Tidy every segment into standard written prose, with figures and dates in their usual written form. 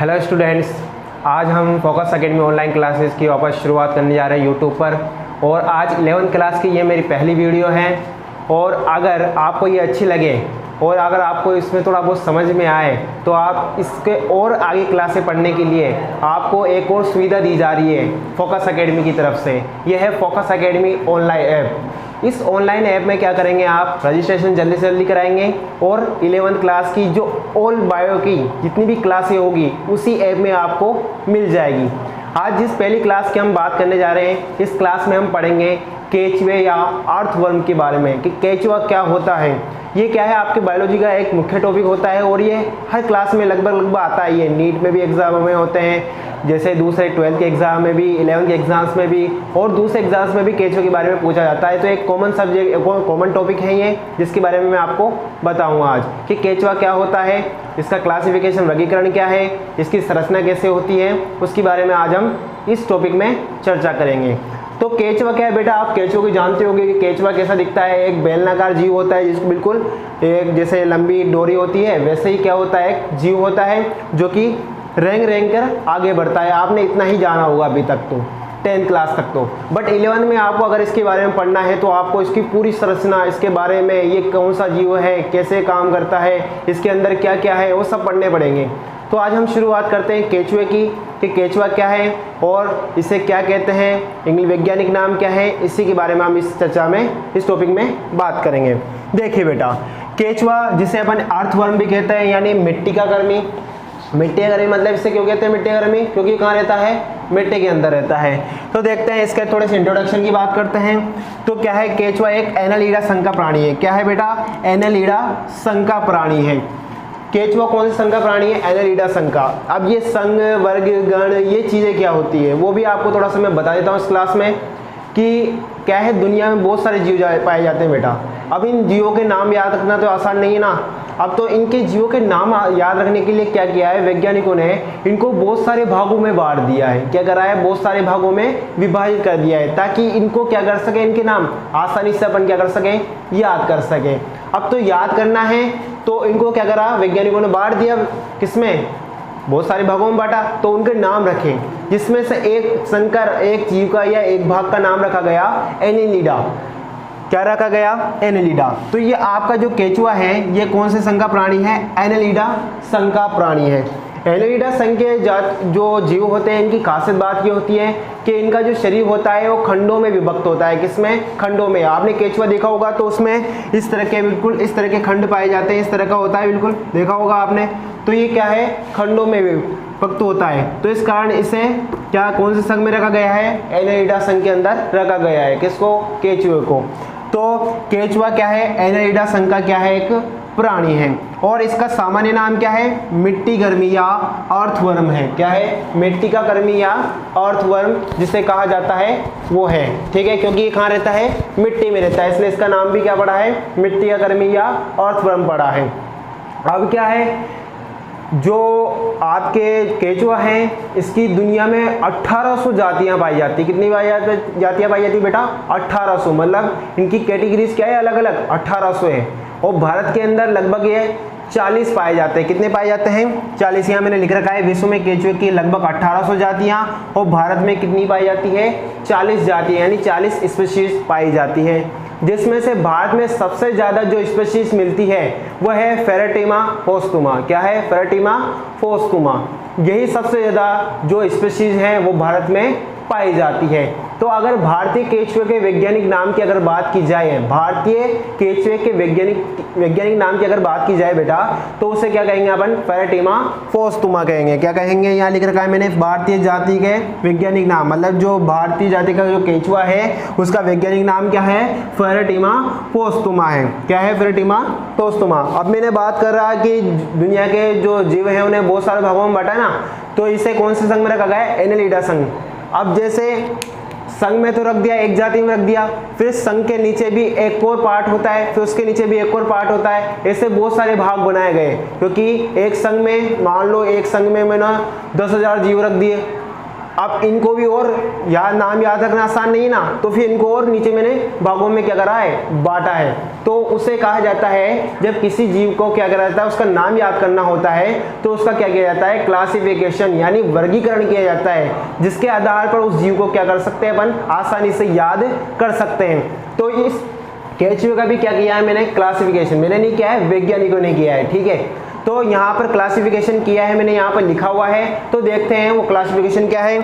Hello students, आज हम focus academy online classes की वापस शुरुआत करने जा रहे हैं यूट्यूब पर। और आज 11th क्लास की ये मेरी पहली वीडियो है। और अगर आपको ये अच्छी लगे और अगर आपको इसमें थोड़ा बहुत समझ में आए तो आप इसके और आगे क्लासें पढ़ने के लिए आपको एक और सुविधा दी जा रही है फोकस एकेडमी की तरफ से। यह है फोकस एकेडमी ऑनलाइन ऐप। इस ऑनलाइन ऐप में क्या करेंगे, आप रजिस्ट्रेशन जल्दी से जल्दी कराएंगे और 11th क्लास की जो ऑल बायो की जितनी भी क्लासें होगी उसी ऐप में आपको मिल जाएगी। आज जिस पहली क्लास की हम बात करने जा रहे हैं, इस क्लास में हम पढ़ेंगे केचुए या अर्थवर्म के बारे में कि केचुआ क्या होता है। ये क्या है, आपके बायोलॉजी का एक मुख्य टॉपिक होता है और ये हर क्लास में लगभग आता है। ये नीट में भी एग्जाम में होते हैं, जैसे दूसरे 12th के एग्ज़ाम में भी, 11th के एग्जाम्स में भी और दूसरे एग्जाम्स में भी केचुए के बारे में पूछा जाता है। तो एक कॉमन सब्जेक्ट, कॉमन टॉपिक है ये, जिसके बारे में मैं आपको बताऊंगा आज कि केचुआ क्या होता है, इसका क्लासिफिकेशन वर्गीकरण क्या है, इसकी संरचना कैसे होती है, उसके बारे में आज हम इस टॉपिक में चर्चा करेंगे। तो केचुआ क्या है बेटा, आप केचुआ को जानते होंगे कि केचुआ कैसा दिखता है। एक बेलनाकार जीव होता है जिसको बिल्कुल एक जैसे लंबी डोरी होती है वैसे ही क्या होता है, एक जीव होता है जो कि रेंग रेंग कर आगे बढ़ता है। आपने इतना ही जाना होगा अभी तक तो 10th क्लास तक तो। बट 11th में आपको अगर इसके बारे में पढ़ना है तो आपको इसकी पूरी संरचना, इसके बारे में ये कौन सा जीव है, कैसे काम करता है, इसके अंदर क्या क्या है, वो सब पढ़ने पड़ेंगे। तो आज हम शुरुआत करते हैं केचुए की कि केचुआ क्या है और इसे क्या कहते हैं, इंग्लिश वैज्ञानिक नाम क्या है, इसी के बारे में हम इस चर्चा में, इस टॉपिक में बात करेंगे। देखिए बेटा, केचुआ जिसे अपन अर्थवर्म भी कहते हैं यानी मिट्टी का कर्मी। मिट्टी का कर्मी मतलब इससे क्यों कहते हैं मिट्टी का कर्मी, क्योंकि कहाँ रहता है, मिट्टी के अंदर रहता है। तो देखते हैं इसके थोड़े से इंट्रोडक्शन की बात करते हैं। तो क्या है, केचुआ एक एनालिडा संघ का प्राणी है। क्या है बेटा, एनालिडा संघ का प्राणी है। केचुआ कौन से संघ का प्राणी है, एनालिडा संघ का। अब ये संघ, वर्ग, गण, ये चीज़ें क्या होती है वो भी आपको थोड़ा सा मैं बता देता हूँ इस क्लास में कि क्या है, दुनिया में बहुत सारे जीव पाए जाते हैं बेटा। अब इन जीवों के नाम याद रखना तो आसान नहीं है ना। अब तो इनके जीवों के नाम याद रखने के लिए क्या किया है वैज्ञानिकों ने, इनको बहुत सारे भागों में बांट दिया है। क्या करा है, बहुत सारे भागों में विभाजित कर दिया है ताकि इनको क्या कर सके, इनके नाम आसानी से अपन क्या कर सकें, याद कर सकें। अब तो याद करना है तो इनको क्या करा, वैज्ञानिकों ने बांट दिया किसमें, बहुत सारे भागों में बांटा। तो उनके नाम रखें जिसमें से एक संकर, एक जीव का या एक भाग का नाम रखा गया एनालिडा। क्या रखा गया, एनालिडा। तो ये आपका जो केचुआ है ये कौन से संघ का प्राणी है, एनालिडा संघ का प्राणी है। एनालिडा संघ के जो जीव होते हैं इनकी खासियत बात ये होती है कि इनका जो शरीर होता है वो खंडों में विभक्त होता है। किसमें, खंडों में। आपने केचुआ देखा होगा तो उसमें इस तरह के, बिल्कुल इस तरह के खंड पाए जाते हैं, इस तरह का होता है, बिल्कुल देखा होगा आपने। तो ये क्या है, खंडों में विभक्त होता है। तो इस कारण इसे क्या, कौन से संघ में रखा गया है, एनालिडा संघ के अंदर रखा गया है। किसको, केचुए को। तो केचुआ क्या है, एनालिडा संघ का क्या है, एक प्राणी है। और इसका सामान्य नाम क्या है, मिट्टी कर्मी या अर्थवर्म है। क्या है, मिट्टी का कर्मी या अर्थवर्म जिसे कहा जाता है वो है। ठीक है, क्योंकि ये कहाँ रहता है, मिट्टी में रहता है, इसलिए इसका नाम भी क्या पड़ा है, मिट्टी का कर्मी या अर्थवर्म पड़ा है। अब क्या है, जो आपके केचुआ हैं इसकी दुनिया में 1800 जातियां पाई जाती। कितनी जातियां पाई जाती बेटा, 1800। मतलब इनकी कैटेगरीज क्या है, अलग अलग 1800 है। और भारत के अंदर लगभग ये 40 पाए जाते हैं। कितने पाए जाते हैं, 40। यहाँ मैंने लिख रखा है, विश्व में केचुए की लगभग 1800 जातियां और भारत में कितनी पाई जाती है, 40 जातियां, यानी 40 स्पीशीज पाई जाती है। जिसमें से भारत में सबसे ज्यादा जो स्पीशीज मिलती है वह है फेरेटिमा पोस्टुमा। क्या है, फेरेटिमा पोस्टुमा। यही सबसे ज्यादा जो स्पीशीज है वो भारत में पाई जाती है। तो अगर भारतीय केचुए के वैज्ञानिक नाम की अगर बात की जाए, भारतीय केचुए के वैज्ञानिक नाम की अगर बात की जाए बेटा, तो उसे क्या कहेंगे अपन, फेरेटिमा पोस्टुमा कहेंगे। क्या कहेंगे, यहाँ लिख रखा है मैंने, भारतीय जाति के वैज्ञानिक नाम, मतलब जो भारतीय जाति का जो केचुआ है उसका वैज्ञानिक नाम क्या है, फेरेटिमा पोस्टुमा है। क्या है, फेरेटिमा पोस्टुमा। अब मैंने बात कर रहा कि दुनिया के जो जीव है उन्हें बहुत सारे भागों में बांटा ना, तो इसे कौन से संघ में रखा गया है, एनालिडा संघ। अब जैसे संघ में तो रख दिया, एक जाति में रख दिया, फिर संघ के नीचे भी एक और पार्ट होता है, फिर उसके नीचे भी एक और पार्ट होता है। ऐसे बहुत सारे भाग बनाए गए, क्योंकि एक संघ में मान लो, एक संघ में मैंने 10,000 जीव रख दिए, अब इनको भी और नाम याद रखना आसान नहीं है ना, तो फिर इनको और नीचे मैंने भागों में क्या करा है, बांटा है। तो उसे कहा जाता है जब किसी जीव को क्या करा जाता है, उसका नाम याद करना होता है तो उसका क्या किया जाता है, क्लासिफिकेशन यानी वर्गीकरण किया जाता है, जिसके आधार पर उस जीव को क्या कर सकते हैं, अपन आसानी से याद कर सकते हैं। तो इस केचुए का भी क्या किया है मैंने, क्लासिफिकेशन मैंने नहीं किया है, वैज्ञानिकों ने किया है, ठीक है। तो यहाँ पर क्लासिफिकेशन किया है मैंने, यहाँ पर लिखा हुआ है, तो देखते हैं वो क्लासिफिकेशन क्या है।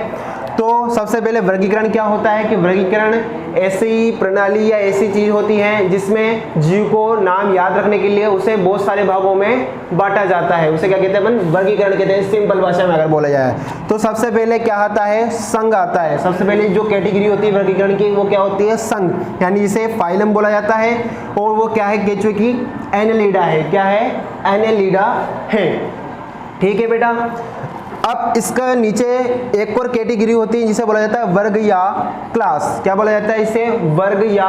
तो सबसे पहले वर्गीकरण क्या होता है कि वर्गीकरण ऐसी प्रणाली या ऐसी चीज होती है जिसमें जीव को नाम याद रखने के लिए उसे बहुत सारे भागों में बांटा जाता है, उसे क्या कहते हैं अपन, वर्गीकरण कहते हैं, सिंपल भाषा में अगर बोला जाए। तो सबसे पहले क्या आता है, संघ आता है। सबसे पहले जो कैटेगरी होती है वर्गीकरण की वो क्या होती है, संघ, यानी जिसे फाइलम बोला जाता है। और वो क्या है, केचुए की एनेलिडा है, क्या है, एनेलिडा है, ठीक है बेटा। अब इसका नीचे एक और कैटेगरी होती है जिसे बोला जाता है वर्ग या क्लास। क्या बोला जाता है इसे, वर्ग या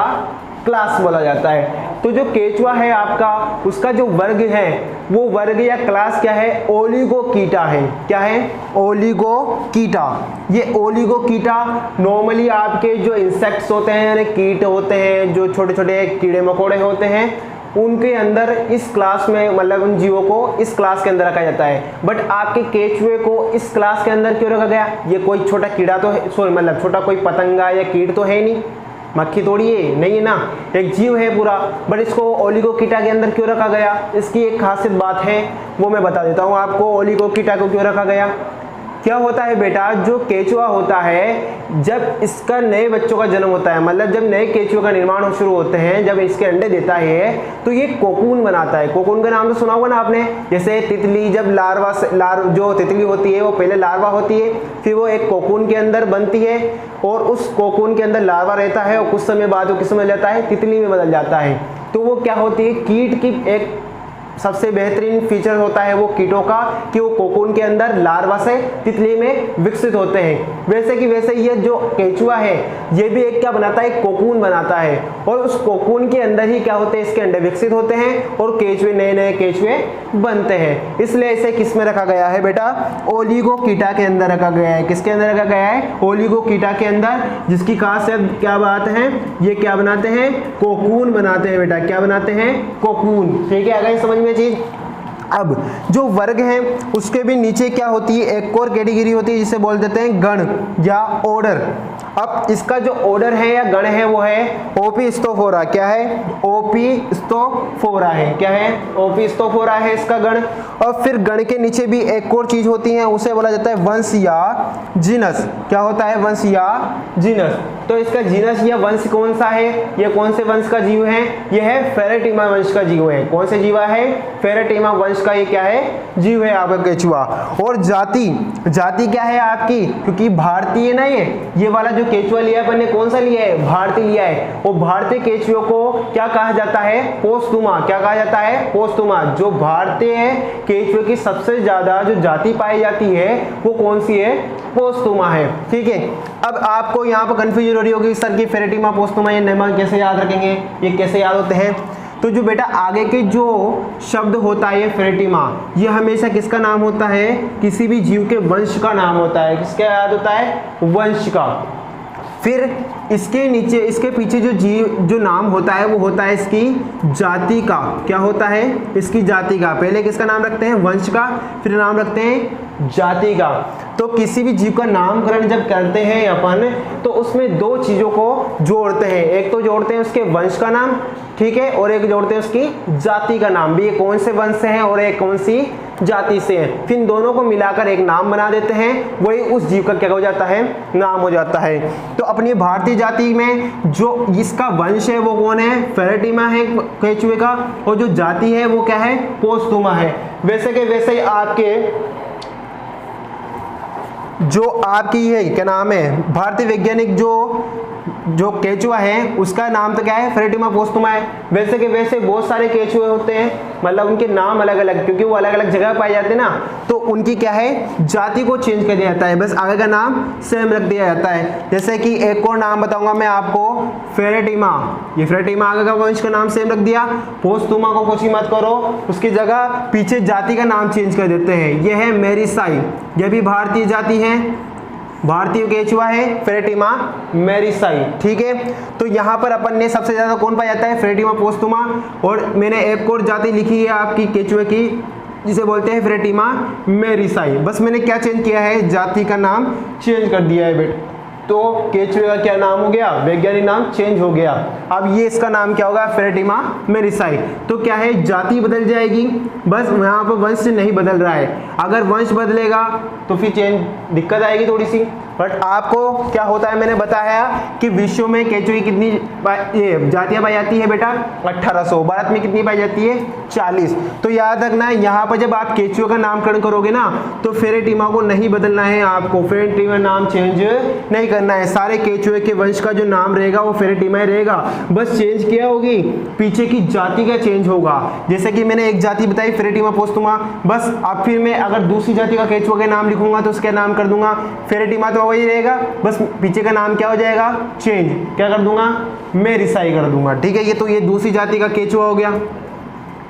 क्लास बोला जाता है। तो जो केचुआ है आपका, उसका जो वर्ग है वो वर्ग या क्लास क्या है, ओलिगोकीटा है। क्या है, ओलिगोकीटा। ये ओलिगोकीटा नॉर्मली आपके जो इंसेक्ट्स होते हैं यानी कीट होते हैं, जो छोटे छोटे कीड़े मकोड़े होते हैं, उनके अंदर इस क्लास में, मतलब उन जीवों को इस क्लास के अंदर रखा जाता है। बट आपके केचुए को इस क्लास के अंदर क्यों रखा गया, ये कोई छोटा कीड़ा तो है, सॉरी मतलब छोटा कोई पतंगा या कीट तो है नहीं, मक्खी थोड़ी है, नहीं है ना, एक जीव है पूरा, बट इसको ओलिगोकीटा के अंदर क्यों रखा गया, इसकी एक खासियत बात है, वो मैं बता देता हूँ आपको। ओलिगोकीटा को क्यों रखा गया, क्या होता है बेटा, जो केचुआ होता है जब इसका नए बच्चों का जन्म होता है, मतलब जब नए केचुए का निर्माण शुरू होते हैं, जब इसके अंडे देता है तो ये कोकून बनाता है। कोकून का नाम तो सुना होगा ना आपने, जैसे तितली जब जो तितली होती है वो पहले लार्वा होती है, फिर वो एक कोकून के अंदर बनती है और उस कोकून के अंदर लार्वा रहता है और कुछ समय बाद वो किस में जाता है, तितली में बदल जाता है। तो वो क्या होती है, कीट की एक सबसे बेहतरीन फीचर होता है वो कीटों का कि वो कोकून के अंदर लार्वा से तितली में विकसित होते हैं। वैसे कि वैसे ये जो केचुआ है ये भी एक क्या बनाता है, कोकून बनाता है, और उस कोकून के अंदर ही क्या होते हैं, इसके अंडे विकसित होते हैं और केचुए, नए नए केचुए बनते हैं। इसलिए इसे किस में रखा गया है बेटा, ओलिगोकीटा के अंदर रखा गया है। किसके अंदर रखा गया है, ओलिगोकीटा के अंदर, जिसकी खासियत क्या बात है, ये क्या बनाते हैं, कोकून बनाते हैं बेटा। क्या बनाते हैं, कोकून, ठीक है, अगर समझ में चीज। अब जो वर्ग है उसके भी नीचे क्या होती है, एक और कैटेगरी होती है जिसे बोल देते हैं गण या ऑर्डर। अब इसका जो ऑर्डर है या गण है वो है ओपिस्थोफोरा। क्या है, ओपिस्थोफोरा है, क्या है, ओपिस्थोफोरा है इसका गण। और फिर गण के नीचे भी एक और चीज होती है, उसे बोला जाता है वंश या जीनस। क्या होता है, वंश या जीनस। तो इसका जीनस या वंश कौन सा है, ये कौन से वंश का जीव है, यह है फेरेटिमा वंश का जीव है। कौन से जीवा है, फेरेटिमा वंश का ये क्या है, जीव है आपका केचुआ। और जाति, जाति क्या है आपकी, क्योंकि भारतीय ना ये वाला जो केचुआ लिया है अपन ने, कौन सा लिया है, भारतीय लिया है। और भारतीय केचुओं को क्या कहा जाता है, पोस्तुमा। क्या कहा जाता है, पोस्तुमा। जो भारतीय केचुए की सबसे ज्यादा जो जाति पाई जाती है वो कौन सी है, पोस्तुमा है, ठीक है। अब आपको यहाँ पर कंफ्यूजन हो रही होगी सर की फेरेटिमा, पोस्तुमा, ये नाम कैसे याद रखेंगे, ये कैसे याद होते हैं। तो जो बेटा आगे के जो शब्द होता है ये फेरेटिमा, ये हमेशा किसका नाम होता है, किसी भी जीव के वंश का नाम होता है। किसका याद होता है, वंश का। फिर इसके नीचे, इसके पीछे जो जीव जो नाम होता है वो होता है इसकी जाति का। क्या होता है, इसकी जाति का। पहले किसका नाम रखते हैं, वंश का, फिर नाम रखते हैं जाति का। तो किसी भी जीव का नामकरण जब करते हैं अपन तो उसमें दो चीजों को जोड़ते हैं, एक तो जोड़ते हैं उसके वंश का नाम, ठीक है, और एक जोड़ते हैं उसकी जाति का नाम भी, ये कौन से वंश से है और एक कौन सी जाति से है। फिर दोनों को मिलाकर एक नाम बना देते हैं, वही उस जीव का क्या हो जाता है, नाम हो जाता है। तो अपनी भारतीय जाति में जो इसका वंश है वो कौन है, फेरेटिमा है केचुए का, और जो जाति है वो क्या है, पोस्तुमा है। वैसे के वैसे ही आपके जो आपकी है क्या नाम है, भारतीय वैज्ञानिक जो केचुआ है उसका नाम तो क्या है, फेरेटिमा पोस्तुमा है। वैसे के वैसे बहुत सारे केचुए होते हैं, मतलब उनके नाम अलग अलग, क्योंकि वो अलग अलग जगह पाए जाते हैं ना, तो उनकी क्या है, जाति को चेंज कर दिया जाता है, बस आगे का नाम सेम रख दिया जाता है। जैसे कि एक और नाम बताऊंगा मैं आपको, फेरेटिमा, ये फेरेटिमा आगे का वंश का नाम सेम रख दिया, पोस्तुमा को कुछ ही मत करो, उसकी जगह पीछे जाति का नाम चेंज कर देते हैं। यह है मेरिसाई, यह भी भारतीय जाति है, भारतीय केचुआ है फेरेटिमा मेरिसाई। ठीक है, तो यहाँ पर अपन ने सबसे ज्यादा कौन पाया जाता है, फेरेटिमा पोस्टुमा। और मैंने एक और जाति लिखी है आपकी केचुए की जिसे बोलते हैं फेरेटिमा मेरिसाई। बस मैंने क्या चेंज किया है, जाति का नाम चेंज कर दिया है बेटा। तो केचुए का क्या नाम हो गया, वैज्ञानिक नाम चेंज हो गया। अब ये इसका नाम क्या होगा, फेरेटिमा मेरिसाई। तो क्या है, जाति बदल जाएगी, बस यहाँ पर वंश नहीं बदल रहा है। अगर वंश बदलेगा तो फिर चेंज दिक्कत आएगी थोड़ी सी। बट आपको क्या होता है, मैंने बताया कि विश्व में केचुए की कितनी ये जातियां पाई जाती है बेटा, 1800। भारत में कितनी पाई जाती है, 40। तो याद रखना यहाँ पर जब आप केचुए का नामकरण करोगे ना, तो फेरेटिमा को नहीं बदलना है आपको, फेरेटिमा नाम चेंज नहीं करना है। सारे केचुए के वंश का जो नाम रहेगा वो फेरेटिमा ही रहेगा, बस चेंज क्या होगी, पीछे की जाति का चेंज होगा। जैसे कि मैंने एक जाति बताई फेरेटिमा पोस्टुमा, बस अब फिर मैं अगर दूसरी जाति का केचुआ का नाम लिखूंगा तो उसका नाम कर दूंगा फेरेटिमा, तो वही रहेगा, बस पीछे का नाम क्या हो जाएगा, चेंज क्या कर दूंगा, मेरिसाई कर दूंगा। ठीक है, ये तो ये दूसरी जाति का केचुआ हो गया।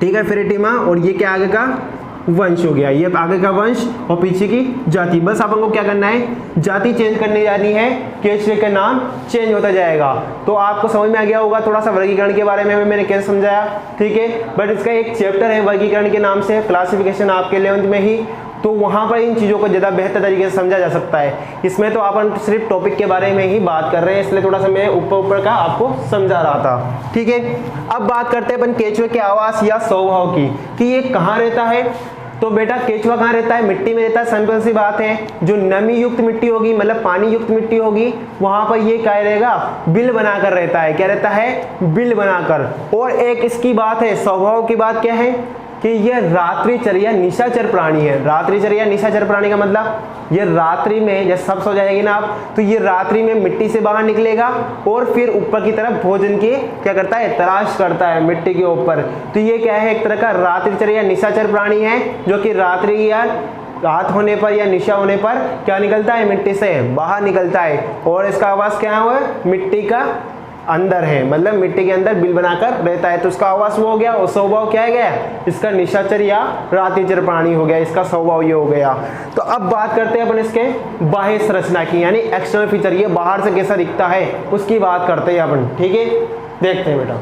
ठीक है, फेरेटिमा, और ये क्या आगे का वंश हो गया, ये आगे का वंश और पीछे की जाति। बस अपन को क्या करना है, जाति चेंज करने जानी है, केचुए का नाम चेंज होता जाएगा। तो आपको समझ में आ गया होगा थोड़ा सा वर्गीकरण के बारे में मैंने कैसे समझाया। ठीक है, बट इसका एक चैप्टर है वर्गीकरण के नाम से, क्लासिफिकेशन आपके 11th में ही, तो वहां पर इन चीजों को ज्यादा बेहतर तरीके से समझा जा सकता है। इसमें तो अपन सिर्फ टॉपिक के बारे में ही बात कर रहे हैं, इसलिए थोड़ा सा मैं ऊपर का आपको समझा रहा था। ठीक है, अब बात करते हैं अपन केचुए के आवास या स्वभाव की, कि ये कहाँ रहता है। तो बेटा केचुआ कहाँ रहता है, मिट्टी में रहता है, सिंपल सी बात है। जो नमी युक्त मिट्टी होगी, मतलब पानी युक्त मिट्टी होगी, वहां पर ये क्या रहेगा, बिल बनाकर रहता है। क्या रहता है, बिल बनाकर। और एक इसकी बात है, स्वभाव की बात क्या है कि ये रात्रिचर या निशाचर प्राणी है। रात्रिचर या निशाचर प्राणी का मतलब ये रात्रि में, जब सब सो जाएगी ना आप, तो ये रात्रि में मिट्टी से बाहर निकलेगा और फिर ऊपर की तरफ भोजन की क्या करता है, तलाश करता है मिट्टी के ऊपर। तो ये क्या है, एक तरह का रात्रिचर या निशाचर प्राणी है, जो कि रात्रि या रात होने पर या निशा होने पर क्या निकलता है, मिट्टी से बाहर निकलता है। और इसका आवास क्या है, मिट्टी का अंदर है, मतलब मिट्टी के अंदर बिल बनाकर रहता है। तो इसका आवास वो हो गया, और स्वभाव क्या है गया, इसका निशाचर या रात्रिचर प्राणी हो गया, इसका स्वभाव ये हो गया। तो अब बात करते हैं अपन इसके बाह्य संरचना की, यानी एक्सटर्नल फीचर, ये बाहर से कैसा दिखता है उसकी बात करते हैं अपन। ठीक है, देखते हैं बेटा।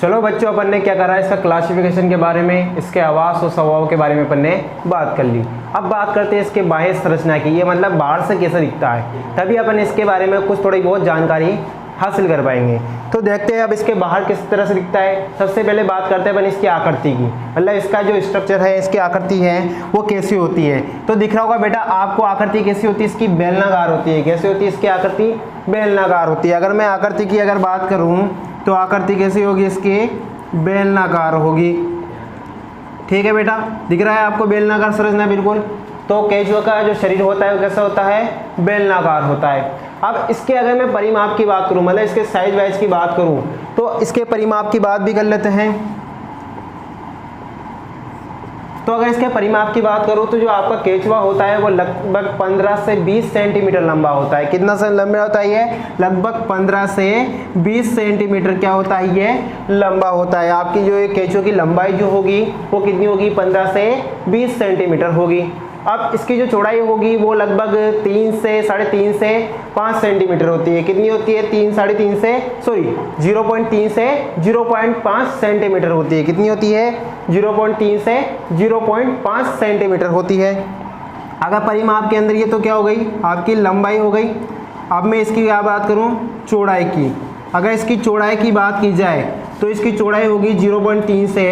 चलो बच्चों, अपन ने क्या करा, इसका क्लासिफिकेशन के बारे में, इसके आवास और स्वभाव के बारे में अपन ने बात कर ली। अब बात करते हैं इसके बाह्य संरचना की, ये मतलब बाहर से कैसा दिखता है, तभी अपन इसके बारे में कुछ थोड़ी बहुत जानकारी हासिल कर पाएंगे। तो देखते हैं अब इसके बाहर किस तरह से दिखता है। सबसे पहले बात करते हैं अपन इसकी आकृति की, मतलब इसका जो स्ट्रक्चर है, इसकी आकृति है वो कैसी होती है। तो दिख रहा होगा बेटा आपको आकृति कैसी होती है, इसकी बेलनाकार होती है। कैसी होती है इसकी आकृति, बेलनाकार होती है। अगर मैं आकृति की अगर बात करूँ तो आकृति कैसी होगी इसकी, बेलनाकार होगी। ठीक है बेटा, दिख रहा है आपको बेलनाकार संरचना बिल्कुल। तो केचुआ का जो शरीर होता है वो कैसा होता है, बेलनाकार होता है। अब इसके अगर मैं परिमाप की बात करूं, मतलब इसके साइज वाइज की बात करूं, तो इसके परिमाप की बात भी कर लेते हैं। तो अगर इसके परिमाप की बात करूं तो जो आपका केचुआ होता है वो लगभग 15 से 20 सेंटीमीटर लंबा होता है। कितना से लंबा होता है ये, लगभग 15 से 20 सेंटीमीटर क्या होता है, ये लंबा होता है। आपकी जो ये केचुए की लंबाई जो होगी वो कितनी होगी, 15 से 20 सेंटीमीटर होगी। अब इसकी जो चौड़ाई होगी वो लगभग 3 से 3.5 से 5 सेंटीमीटर होती है। कितनी होती है, 3 से 0.3 से 0.5 सेंटीमीटर होती है। कितनी होती है, 0.3 से 0.5 सेंटीमीटर होती है। अगर परिमाप के अंदर ये तो क्या हो गई, आपकी लंबाई हो गई। अब मैं इसकी क्या बात करूं, चौड़ाई की। अगर इसकी चौड़ाई की बात की जाए तो इसकी चौड़ाई होगी 0.3 से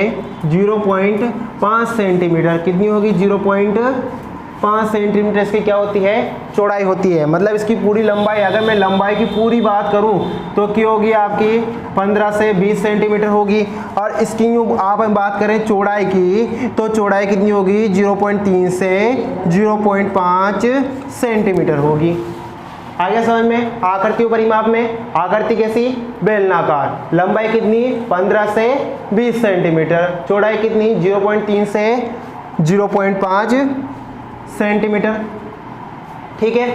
0.5 सेंटीमीटर। कितनी होगी, 0.5 सेंटीमीटर इसकी क्या होती है, चौड़ाई होती है। मतलब इसकी पूरी लंबाई, अगर मैं लंबाई की पूरी बात करूं तो क्या होगी आपकी 15 से 20 सेंटीमीटर होगी। और इसकी आप बात करें चौड़ाई की, तो चौड़ाई कितनी होगी, 0.3 से 0.5 सेंटीमीटर होगी। आगे समझ में, आकृति परिमाप में आकृति कैसी, बेलनाकार। लंबाई कितनी, 15 से 20 सेंटीमीटर। चौड़ाई कितनी, 0.3 से 0.5 सेंटीमीटर। ठीक है,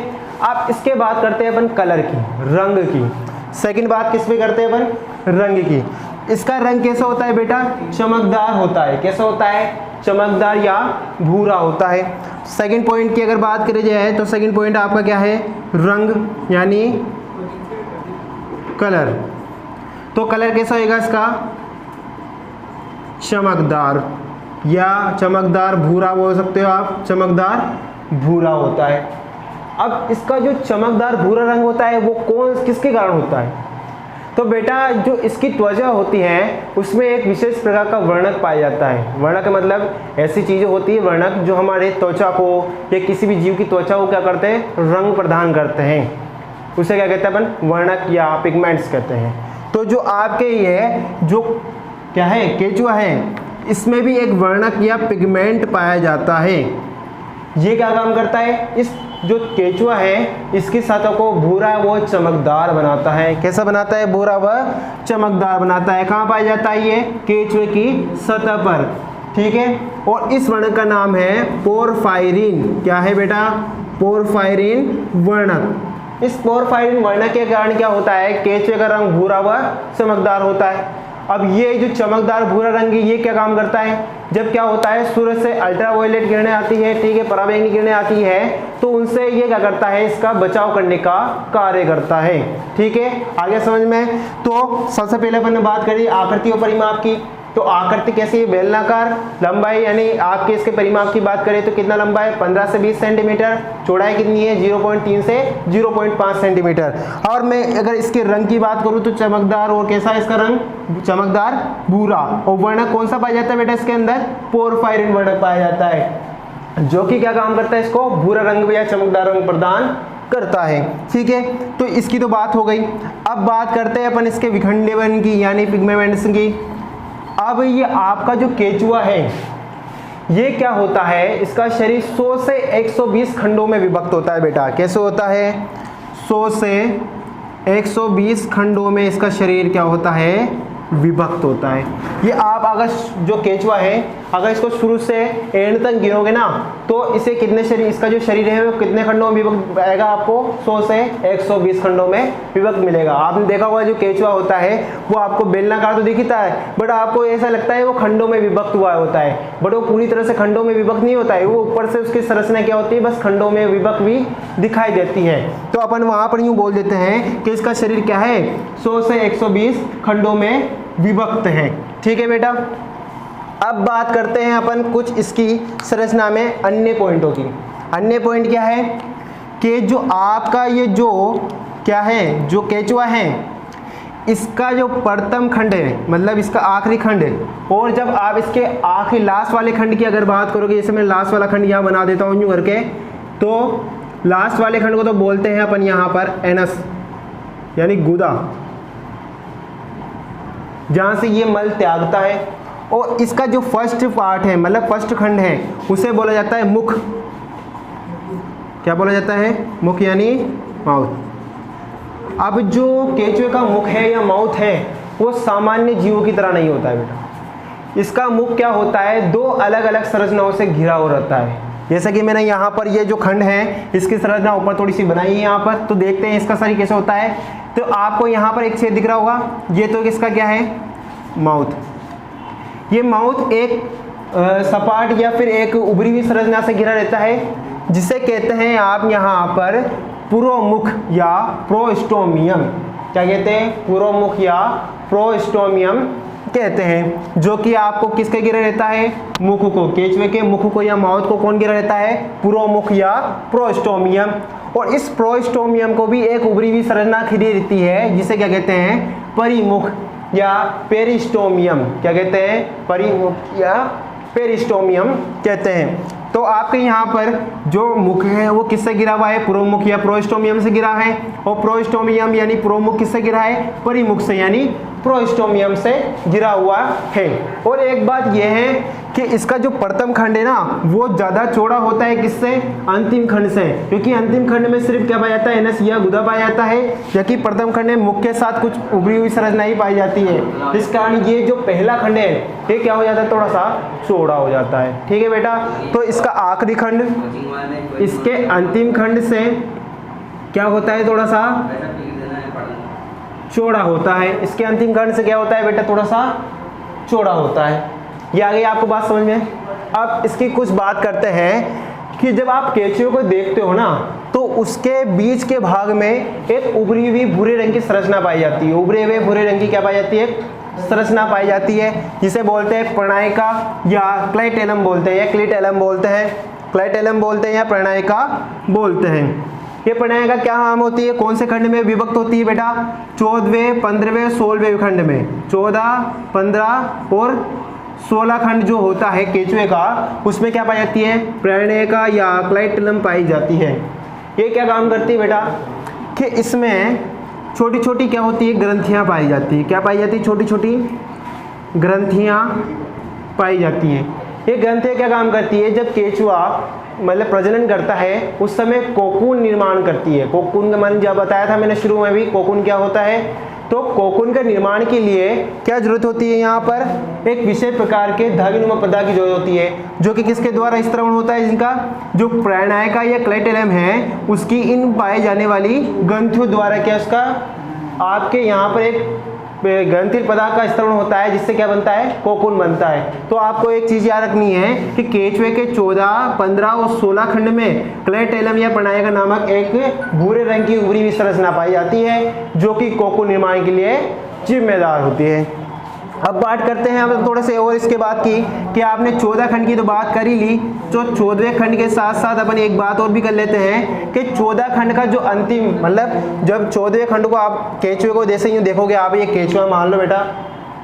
अब इसके बात करते हैं अपन कलर की, रंग की। सेकंड बात किस पे करते हैं अपन, रंग की। इसका रंग कैसा होता है बेटा, चमकदार होता है। कैसा होता है, चमकदार या भूरा होता है। सेकंड पॉइंट की अगर बात करी जाए तो सेकंड पॉइंट आपका क्या है, रंग यानी कलर। तो कलर कैसा होगा इसका, चमकदार या चमकदार भूरा बोल सकते हो आप, चमकदार भूरा होता है। अब इसका जो चमकदार भूरा रंग होता है वो किसके कारण होता है, तो बेटा जो इसकी त्वचा होती है उसमें एक विशेष प्रकार का वर्णक पाया जाता है। वर्णक मतलब ऐसी चीज़ें होती है वर्णक जो हमारे त्वचा को या किसी भी जीव की त्वचा को क्या करते हैं, रंग प्रदान करते हैं, उसे क्या कहते हैं अपन, वर्णक या पिगमेंट्स कहते हैं। तो जो आपके ये जो क्या है केचुआ है, इसमें भी एक वर्णक या पिगमेंट पाया जाता है। ये क्या काम करता है, इस जो केचुआ है इसकी सतह को भूरा व चमकदार बनाता है। कैसा बनाता है, भूरा व चमकदार बनाता है। कहाँ पाया जाता है ये, केचुए की सतह पर, ठीक है। और इस वर्णक का नाम है पोरफायरिन। क्या है बेटा, पोरफायरिन वर्णक। इस पोरफायरिन वर्णक के कारण क्या होता है, केचुए का रंग भूरा व चमकदार होता है। अब ये जो चमकदार भूरा रंग है ये क्या काम करता है, जब क्या होता है सूरज से अल्ट्रावायलेट किरणें आती है, ठीक है, पराबैंगनी किरणें आती है, तो उनसे ये क्या करता है, इसका बचाव करने का कार्य करता है, ठीक है। आगे समझ में, तो सबसे पहले अपन ने बात करी आकृति और परिमाप की। तो आकृति कैसी है, बेलनाकार। लंबाई यानी आपके इसके परिमाप की बात करें तो कितना लंबा है, 15 से 20 सेंटीमीटर। चौड़ाई कितनी है, 0.3 से 0.5 सेंटीमीटर। और मैं अगर इसके रंग की बात करूं तो चमकदार, और कैसा है इसका रंग, चमकदार भूरा। और वर्णक कौन सा पाया जाता है बेटा इसके अंदर, पोरफायरिन वर्णक पाया जाता है, जो कि क्या काम करता है, इसको भूरा रंग या चमकदार रंग प्रदान करता है, ठीक है। तो इसकी तो बात हो गई। अब बात करते हैं अपन इसके विखंडन की यानी पिगमेंट्स की। अब ये आपका जो केचुआ है ये क्या होता है, इसका शरीर 100 से 120 खंडों में विभक्त होता है बेटा। कैसे होता है, 100 से 120 खंडों में इसका शरीर क्या होता है, विभक्त होता है। ये आप अगर जो केचुआ है अगर इसको शुरू से एंड तक गिनोगे ना तो इसे कितने शरीर, इसका जो शरीर है वो कितने खंडों में विभक्त आएगा, आपको 100 से 120 खंडों में विभक्त मिलेगा। आपने देखा होगा जो केचुआ होता है वो आपको बेलनाकार तो दिखता है, बट आपको ऐसा लगता है वो खंडों में विभक्त हुआ होता है, बट वो पूरी तरह से खंडों में विभक्त नहीं होता है। वो ऊपर से उसकी संरचना क्या होती है, बस खंडों में विभक्त भी दिखाई देती है। तो अपन वहां पर यूं बोल देते हैं कि इसका शरीर क्या है, 100 से 120 खंडों में विभक्त है, ठीक है बेटा। अब बात करते हैं अपन कुछ इसकी संरचना में अन्य पॉइंटों की। अन्य पॉइंट क्या है कि जो आपका ये जो क्या है, जो केचुआ है इसका जो प्रथम खंड है, मतलब इसका आखिरी खंड है, और जब आप इसके आखिरी लास्ट वाले खंड की अगर बात करोगे, जैसे मैं लास्ट वाला खंड यहाँ बना देता हूँ यूँ करके, तो लास्ट वाले खंड को तो बोलते हैं अपन यहाँ पर एनस यानी गुदा, जहाँ से ये मल त्यागता है। और इसका जो फर्स्ट पार्ट है, मतलब फर्स्ट खंड है, उसे बोला जाता है मुख। क्या बोला जाता है, मुख यानी माउथ। अब जो केचुए का मुख है या माउथ है वो सामान्य जीवों की तरह नहीं होता है बेटा। इसका मुख क्या होता है, दो अलग अलग संरचनाओं से घिरा हो रहता है। जैसा कि मैंने यहाँ पर ये जो खंड है इसकी संरचना ऊपर थोड़ी सी बनाई है यहाँ पर, तो देखते हैं इसका शरीर कैसे होता है। तो आपको यहाँ पर एक छेद दिख रहा होगा, ये तो इसका क्या है, माउथ। ये माउथ एक सपाट या फिर एक उभरी हुई संरचना से घिरा रहता है, जिसे कहते हैं आप यहाँ पर पुरोमुख या प्रोस्टोमियम। क्या कहते हैं, पुरोमुख या प्रोस्टोमियम कहते हैं, जो कि आपको किसके घिरा रहता है, मुख को, केचुए के मुख को या माउथ को कौन घिरा रहता है, पुरोमुख या प्रोस्टोमियम। और इस प्रोस्टोमियम को भी एक उभरी हुई संरचना घिरी रहती है, जिसे क्या कहते हैं, परिमुख या पेरिस्टोमियम। क्या कहते हैं, परिमुख या पेरिस्टोमियम कहते हैं। तो आपके यहाँ पर जो मुख है वो किससे गिरा हुआ है, पुरोमुख या प्रोस्टोमियम से गिरा है, और प्रोस्टोमियम यानी पुरोमुख किससे गिरा है, परिमुख से यानी प्रोस्टोमियम से गिरा हुआ है। और एक बात यह है कि इसका जो प्रथम खंड है ना वो ज़्यादा चौड़ा होता है किससे, अंतिम खंड से, क्योंकि अंतिम खंड में सिर्फ क्या पाया जाता है, एनस या गुदा पाया जाता है, जबकि प्रथम खंड में मुख के साथ कुछ उभरी हुई संरचना ही पाई जाती है। इस कारण ये जो पहला खंड है ये क्या हो जाता है, थोड़ा सा चौड़ा हो जाता है, ठीक है बेटा। तो इसका आखिरी खंड इसके अंतिम खंड से क्या होता है, थोड़ा सा चौड़ा होता है। इसके अंतिम खंड से क्या होता है बेटा, थोड़ा सा चौड़ा होता है। ये आ गई आपको बात समझ में। अब इसकी कुछ बात करते हैं कि जब आप केचुए को देखते हो ना तो उसके बीच के भाग में एक उभरी हुई भूरे रंग की संरचना पाई जाती है। उभरे हुए भूरे रंग की क्या पाई जाती है? संरचना पाई जाती है, जिसे बोलते हैं प्रणायिका या क्लाइटेलम बोलते हैं, या क्लिटेलम बोलते हैं, क्लाइटेलम बोलते हैं या प्रणायिका बोलते हैं। ये प्रणायिका क्या नाम होती है? कौन से खंड में विभक्त होती है बेटा? 14वें, 15वें, 16वें खंड में। 14, 15 और 16 खंड जो होता है केचुए का, उसमें क्या पाई जाती है? प्रणायिका या क्लाइटेलम पाई जाती है। ये क्या काम करती है बेटा कि इसमें छोटी छोटी क्या होती है? ग्रंथियां पाई जाती है। क्या पाई जाती है? छोटी छोटी ग्रंथियां पाई जाती है। ये ग्रंथियां क्या काम करती है? जब केचुआ मतलब प्रजनन करता है उस समय कोकून निर्माण करती है। कोकून का मैंने जब बताया था मैंने शुरू में भी, कोकून क्या होता है? तो कोकून के निर्माण के लिए क्या जरूरत होती है? यहाँ पर एक विशेष प्रकार के धागेनुमा पदार्थ की जरूरत होती है, जो कि किसके द्वारा स्त्रवण होता है? जिनका जो प्रणायिका या क्लाइटेलम है उसकी इन पाए जाने वाली ग्रंथियों द्वारा क्या उसका आपके यहाँ पर एक ग्रंथिल पदार्थ का स्त्रवण होता है, जिससे क्या बनता है? कोकून बनता है। तो आपको एक चीज याद रखनी है कि केचुए के 14, 15 और 16 खंड में क्लाइटेलम या प्रणायिका नामक एक भूरे रंग की उभरी हुई संरचना पाई जाती है, जो कि कोकून निर्माण के लिए जिम्मेदार होती है। अब बात करते हैं अब थोड़े से और इसके बाद की कि आपने 14 खंड की तो बात कर ही ली, तो 14वें खंड के साथ साथ अपन एक बात और भी कर लेते हैं कि 14 खंड का जो अंतिम मतलब जब 14वें खंड को आप केचुए को जैसे यूँ देखोगे, आप ये केचुआ मान लो बेटा,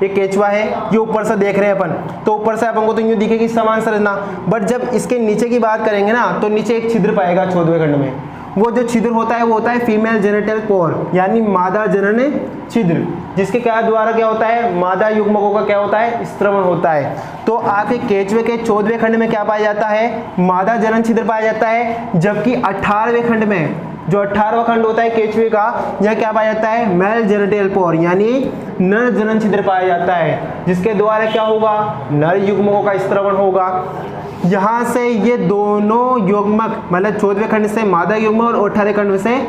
ये केचुआ है, ये ऊपर से देख रहे हैं अपन, तो ऊपर से अपन को तो यूँ दिखेगी समान संरचना, बट जब इसके नीचे की बात करेंगे ना तो नीचे एक छिद्र पाएगा 14वें खंड में। वो जो छिद्र होता है वो होता है फीमेल जेनिटल पोर, यानी मादा जनन छिद्र, जिसके क्या द्वारा क्या होता है? मादा युग्मकों का क्या होता है? स्त्रवण होता है। तो आपके केचुए के 14वें खंड में क्या पाया जाता है? मादा जनन छिद्र पाया जाता है, जबकि 18वें खंड में जो 18वां खंड होता है केचुए का, यह क्या पाया जाता है? मेल जेनिटल पोर यानी नर जनन छिद्र पाया जाता है, जिसके द्वारा क्या होगा? नर युग्मकों का स्त्रवण होगा। यहाँ से ये दोनों युग्मक मतलब 14वें खंड से मादा युग्मक और 18वें खंड से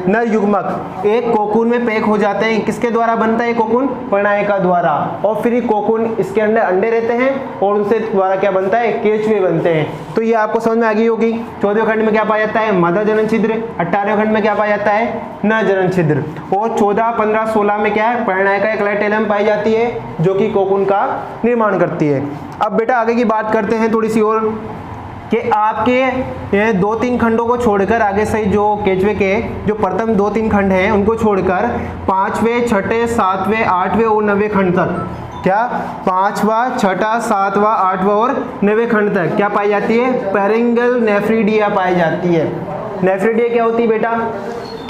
नर युग्मक एक कोकून में पैक हो जाते हैं। किसके द्वारा बनता है कोकून? प्रणायिका द्वारा। और फिर कोकून इसके अंदर अंडे रहते हैं और उनसे द्वारा क्या बनता है? केचुए बनते हैं। तो ये आपको समझ में आ गई होगी। 14वें खंड में क्या पाया जाता है? मादा जनन छिद्र। 18वें खंड में क्या पाया जाता है? नर जनन छिद्र। और 14, 15, 16 में क्या है? प्रणायिका क्लाइटेलम पाई जाती है, जो कि कोकून का निर्माण करती है। अब बेटा आगे की बात करते हैं थोड़ी सी और कि आपके ये 2-3 खंडों को छोड़कर आगे से जो केचुए के जो प्रथम 2-3 खंड हैं उनको छोड़कर 5वें, 6ठे, 7वें, 8वें और 9वें खंड तक क्या 5वां, 6ठा, 7वां, 8वां और 9वें खंड तक क्या पाई जाती है? पेरिंगल नेफ्रिडिया पाई जाती है। नेफ्रिडिया क्या होती है बेटा?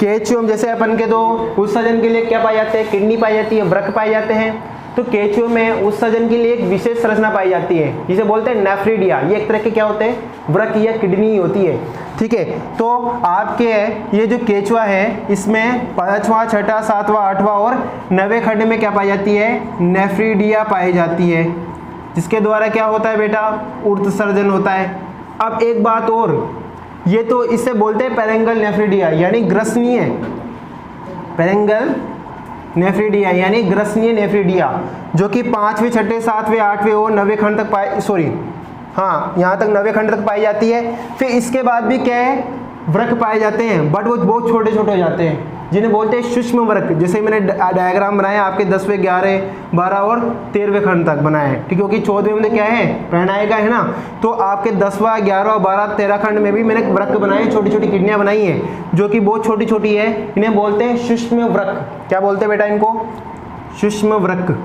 केचुए जैसे अपन के तो उत्सर्जन के लिए क्या पाए जाते हैं? किडनी पाई जाती है, वृक्क पाए जाते हैं। तो केचुए में उत्सर्जन के लिए एक विशेष संरचना पाई जाती है जिसे बोलते हैं नेफ्रिडिया। ये एक तरह के क्या होते हैं? वृक्क या किडनी होती है। ठीक है, तो आपके ये जो केचुआ है इसमें 5वां, 6ठा, 7वां, 8वां और 9वें खंड में क्या पाई जाती है? नेफ्रिडिया पाई जाती है, जिसके द्वारा क्या होता है बेटा? उत्सर्जन होता है। अब एक बात और, ये तो इससे बोलते हैं पेरेंगल नेफ्रिडिया यानी ग्रसनीय पेरेंगल नेफ्रिडिया यानी ग्रसनीय नेफ्रिडिया, जो कि 5वें, 6ठे, 7वें, 8वें और 9वें खंड तक यहाँ तक 9वें खंड तक पाई जाती है। फिर इसके बाद भी क्या है? वृक्क पाए जाते हैं, बट वो बहुत छोटे छोटे हो जाते हैं, जिन्हें बोलते हैं सूक्ष्म वृक्क। जैसे मैंने डायग्राम बनाया आपके 10वें, 11, 12 और 13वें खंड तक बनाए। ठीक है, क्योंकि 14वें में क्या है? प्रणायिका है ना, तो आपके 10वां, 11, 12, 13 खंड में भी मैंने वृक्क बनाए, छोटी छोटी किडनियां बनाई हैं, जो कि बहुत छोटी छोटी है। इन्हें बोलते हैं सूक्ष्म वृक्क। क्या बोलते हैं बेटा इनको? सूक्ष्म वृक्क।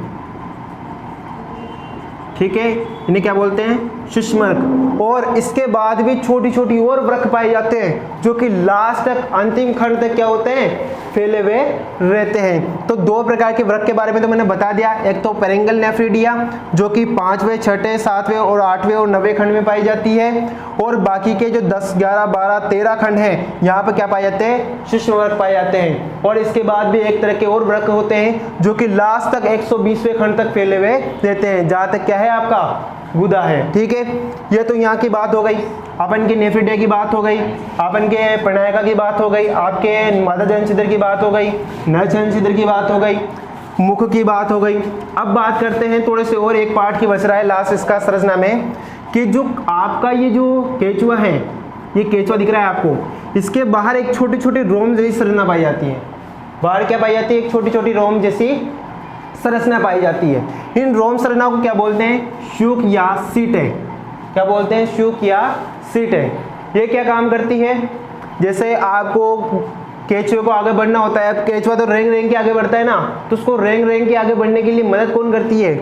ठीक है, इन्हें क्या बोलते हैं? सूक्ष्म वृक्क। और इसके बाद भी छोटी छोटी और वृक्क पाए जाते हैं, जो कि लास्ट तक अंतिम खंड तक क्या होते हैं? फैले हुए रहते हैं। तो 2 प्रकार के वृक्क के बारे में तो मैंने बता दिया। एक तो पेरेंगल नेफ्रिडिया, जो कि 5वें, 6ठे, 7वें और 8वें और 9वें खंड में पाई जाती है, और बाकी के जो 10, 11, 12, 13 खंड हैं, यहाँ पे क्या पाए जाते हैं? सूक्ष्म वृक्क पाए जाते हैं। और इसके बाद भी एक तरह के और वृक्क होते हैं, जो कि लास्ट तक 120वें खंड तक फैले हुए रहते हैं, जहाँ तक क्या है? आपका गुदा है। ठीक है, ये तो यहाँ की बात हो गई। अपन के नेफ्रिडिया की बात हो गई, अपन के प्रणायिका की बात हो गई, आपके मादा जनन छिद्र की बात हो गई, नर जनन छिद्र की बात हो गई, मुख की बात हो गई। अब बात करते हैं थोड़े से और एक पार्ट की बच रहा है लास्ट इसका संरचना में कि जो आपका ये जो केचुआ है, ये केचुआ दिख रहा है आपको, इसके बाहर एक छोटी छोटी रोम जैसी संरचना पाई जाती है। बाहर क्या पाई जाती है? एक छोटी छोटी रोम जैसी संरचना पाई जाती है। इन रोम संरचना को क्या बोलते हैं? शूक या सीटे। क्या बोलते हैं? शूक या सीटे। ये क्या काम करती है? जैसे आपको केचुए को आगे बढ़ना होता है, अब केचुआ तो रेंग रेंग के आगे बढ़ता है ना, तो उसको रेंग रेंग के आगे बढ़ने के लिए मदद कौन करती है?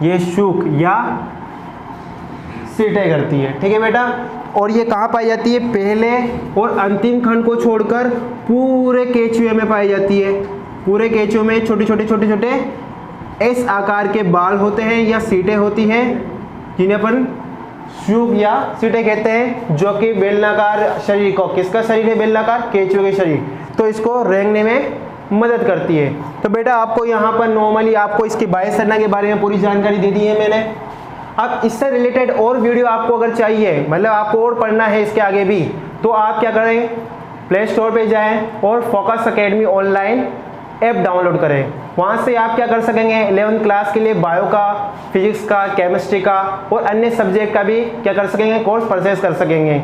ये शूक या सीटें करती है। ठीक है बेटा। और ये कहाँ पाई जाती है? पहले और अंतिम खंड को छोड़कर पूरे केचुए में पाई जाती है। पूरे केचुए में छोटे छोटे एस आकार के बाल होते हैं या सीटें होती हैं, जिन्हें अपन शूक या सीटें कहते हैं, जो कि बेलनाकार शरीर को, किसका शरीर है बेलनाकार? केचुए के शरीर, तो इसको रेंगने में मदद करती है। तो बेटा आपको यहाँ पर नॉर्मली आपको इसकी बाह्य संरचना के बारे में पूरी जानकारी दे दी है मैंने। अब इससे रिलेटेड और वीडियो आपको अगर चाहिए, मतलब आपको और पढ़ना है इसके आगे भी, तो आप क्या करें? प्ले स्टोर पे जाएं और focus academy online app download करें। वहाँ से आप क्या कर सकेंगे? 11th क्लास के लिए बायो का, फिजिक्स का, केमिस्ट्री का और अन्य सब्जेक्ट का भी क्या कर सकेंगे? कोर्स परचेज कर सकेंगे।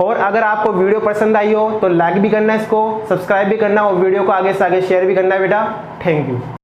और अगर आपको वीडियो पसंद आई हो तो लाइक भी करना, इसको सब्सक्राइब भी करना और वीडियो को आगे से आगे शेयर भी करना बेटा। Thank you.